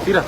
తీరా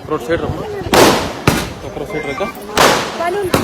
road side रखो road side रखा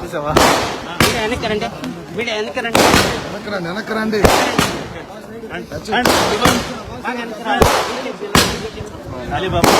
చూసావా వెనకరండి వీడియో వెనకరండి వెనకరండి అలీబాబా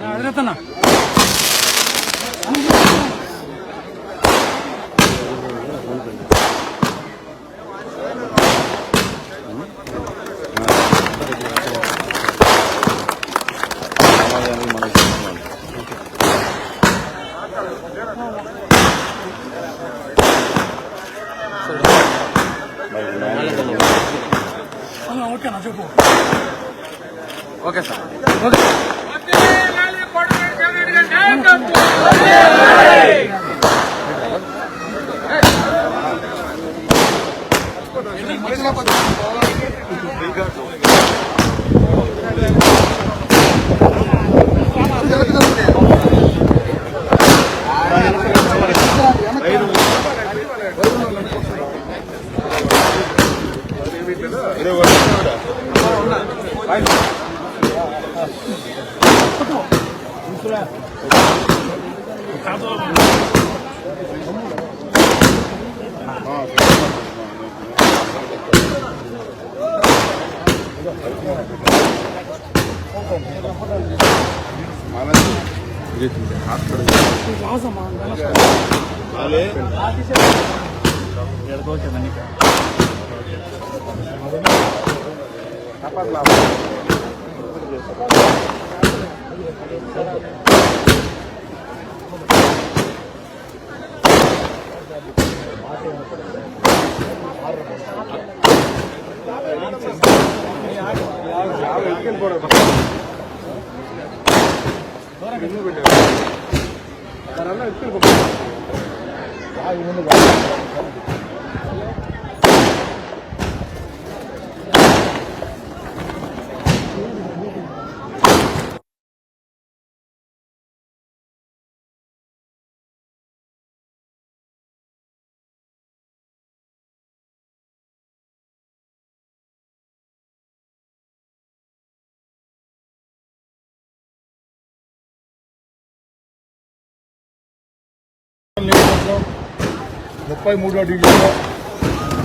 అదరతనా ఓకేనా చెప్పు ఓకే సార్ ఓకే 33వ డివిజన్లో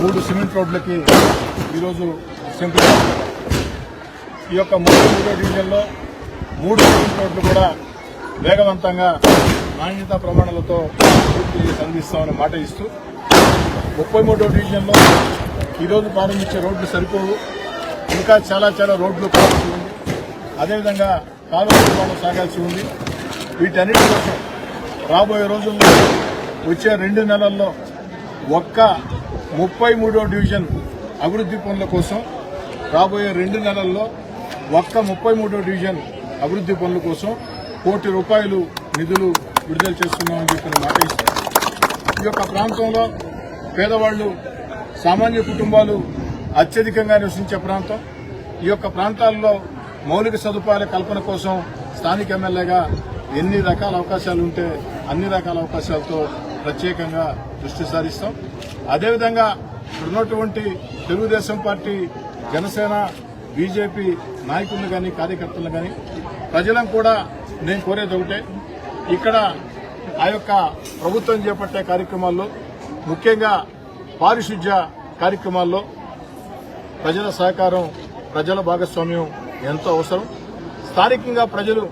3 సిమెంట్ రోడ్లకి ఈరోజు శంకుస్థాపన. ఈ యొక్క 33వ డివిజన్లో 3 సిమెంట్ రోడ్లు కూడా వేగవంతంగా నాణ్యతా ప్రమాణాలతో పూర్తి చేసి అందిస్తామని మాట ఇస్తూ 33వ డివిజన్లో ఈరోజు ప్రారంభించే రోడ్లు సరిపోవు, ఇంకా చాలా రోడ్లు కావాల్సి ఉంది. అదేవిధంగా కాలువ నిర్మాణం సాగాల్సి ఉంది. వీటన్నిటి కోసం రాబోయే రోజుల్లో వచ్చే 2 నెలల్లో ఒక్క 33వ డివిజన్ అభివృద్ధి పనుల కోసం రాబోయే 2 నెలల్లో ఒక్క 33వ డివిజన్ అభివృద్ధి పనుల కోసం ₹1 కోటి నిధులు విడుదల చేస్తున్నామని చెప్పిన మాట ఇస్తారు. ఈ యొక్క ప్రాంతంలో పేదవాళ్లు, సామాన్య కుటుంబాలు అత్యధికంగా నివసించే ప్రాంతం. ఈ యొక్క ప్రాంతాల్లో మౌలిక సదుపాయాల కల్పన కోసం స్థానిక ఎమ్మెల్యేగా ఎన్ని రకాల అవకాశాలు ఉంటే అన్ని రకాల అవకాశాలతో ప్రత్యేకంగా దృష్టి సారిస్తాం. అదేవిధంగా ఉన్నటువంటి తెలుగుదేశం పార్టీ, జనసేన, బీజేపీ నాయకులను కానీ కార్యకర్తలను కానీ ప్రజలను కూడా నేను కోరేది ఒకటే, ఇక్కడ ఆ యొక్క ప్రభుత్వం చేపట్టే కార్యక్రమాల్లో ముఖ్యంగా పారిశుధ్య కార్యక్రమాల్లో ప్రజల సహకారం, ప్రజల భాగస్వామ్యం ఎంతో అవసరం. స్థానికంగా ప్రజలు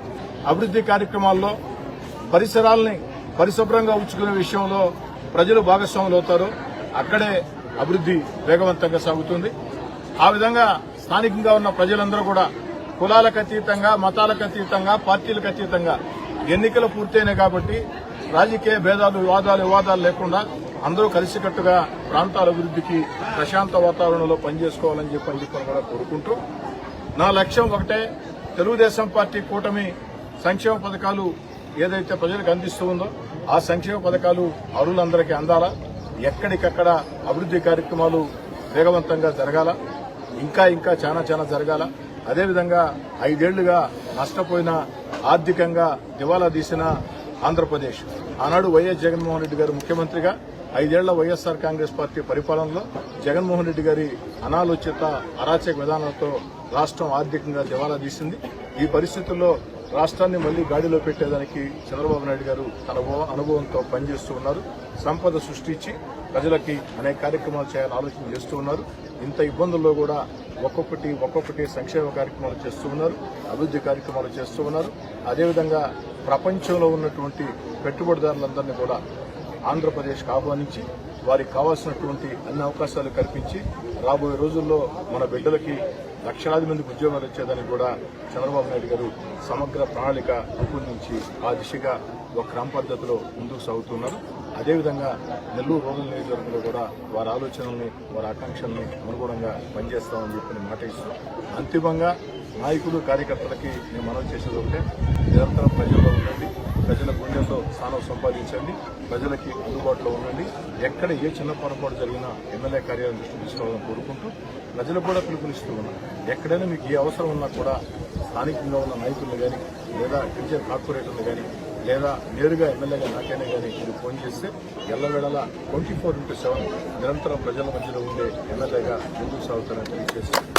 అభివృద్ధి కార్యక్రమాల్లో పరిసరాలని పరిశుభ్రంగా ఉంచుకునే విషయంలో ప్రజలు భాగస్వాములు అవుతారు. అక్కడే అభివృద్ధి వేగవంతంగా సాగుతుంది. ఆ విధంగా స్థానికంగా ఉన్న ప్రజలందరూ కూడా కులాలకు అతీతంగా, మతాలకు అతీతంగా, పార్టీలకు అతీతంగా ఎన్నికలు పూర్తయినాయి కాబట్టి రాజకీయ భేదాలు, వివాదాలు లేకుండా అందరూ కలిసికట్టుగా ప్రాంతాల అభివృద్ధికి ప్రశాంత వాతావరణంలో పనిచేసుకోవాలని చెప్పని కూడా కోరుకుంటూ, నా లక్ష్యం ఒకటే, తెలుగుదేశం పార్టీ కూటమి సంక్షేమ పథకాలు ఏదైతే ప్రజలకు అందిస్తూ ఉందో ఆ సంక్షేమ పథకాలు అర్హులందరికీ అందాలా, ఎక్కడికక్కడ అభివృద్ధి కార్యక్రమాలు వేగవంతంగా జరగాల, ఇంకా చాలా జరగాల. అదేవిధంగా 5 ఏళ్లుగా నష్టపోయిన, ఆర్థికంగా దివాలా తీసిన ఆంధ్రప్రదేశ్, ఆనాడు వైఎస్ జగన్మోహన్ రెడ్డి గారు ముఖ్యమంత్రిగా 5 ఏళ్ల వైఎస్ఆర్ కాంగ్రెస్ పార్టీ పరిపాలనలో జగన్మోహన్ రెడ్డి గారి అనాలోచిత అరాచక విధానంతో రాష్ట్రం ఆర్థికంగా దివాలా తీసింది. ఈ పరిస్థితుల్లో రాష్ట్రాన్ని మళ్లీ గాడిలో పెట్టేదానికి చంద్రబాబు నాయుడు గారు తన అనుభవంతో పనిచేస్తూ ఉన్నారు. సంపద సృష్టించి ప్రజలకి అనేక కార్యక్రమాలు చేయాలని ఆలోచన చేస్తూ ఉన్నారు. ఇంత ఇబ్బందుల్లో కూడా ఒక్కొక్కటి సంక్షేమ కార్యక్రమాలు చేస్తూ ఉన్నారు, అభివృద్ధి కార్యక్రమాలు చేస్తూ ఉన్నారు. అదేవిధంగా ప్రపంచంలో ఉన్నటువంటి పెట్టుబడిదారులందరినీ కూడా ఆంధ్రప్రదేశ్కి ఆహ్వానించి వారికి కావాల్సినటువంటి అన్ని అవకాశాలు కల్పించి రాబోయే రోజుల్లో మన బిడ్డలకి లక్షలాది మందికి ఉద్యోగాలు వచ్చేదానికి కూడా చంద్రబాబు నాయుడు గారు సమగ్ర ప్రణాళిక రూపొందించి ఆ దిశగా ఒక క్రమ పద్ధతిలో ముందుకు సాగుతున్నారు. అదేవిధంగా నెల్లూరు రూరల్ నియోజకవర్గంలో కూడా వారి ఆలోచనల్ని, వారి ఆకాంక్షల్ని అనుగుణంగా పనిచేస్తామని చెప్పిన మాట ఇస్తూ, అంతిమంగా నాయకులు, కార్యకర్తలకి నేను మనవి చేసేది ఒకటే, నిరంతరం ప్రజల్లో ఉండండి, ప్రజల గుండెల్లో స్థానం సంపాదించండి, ప్రజలకి అందుబాటులో ఉండండి. ఎక్కడ ఏ చిన్న పొరపాటు జరిగినా ఎమ్మెల్యే కార్యాలయం దృష్టి తీసుకోవాలని కోరుకుంటూ ప్రజలకు కూడా పిలుపునిస్తూ ఉన్నాం. ఎక్కడైనా మీకు ఏ అవసరం ఉన్నా కూడా స్థానికంగా ఉన్న నాయకులను కానీ, లేదా డివిజన్ కార్పొరేటర్లు కానీ, లేదా నేరుగా ఎమ్మెల్యేగా నాకైనా కానీ మీరు ఫోన్ చేస్తే ఎల్లవేళలా 24/7 నిరంతరం ప్రజల మధ్యలో ఉండే ఎమ్మెల్యేగా ముందుకు సాగుతారని తెలియజేస్తారు.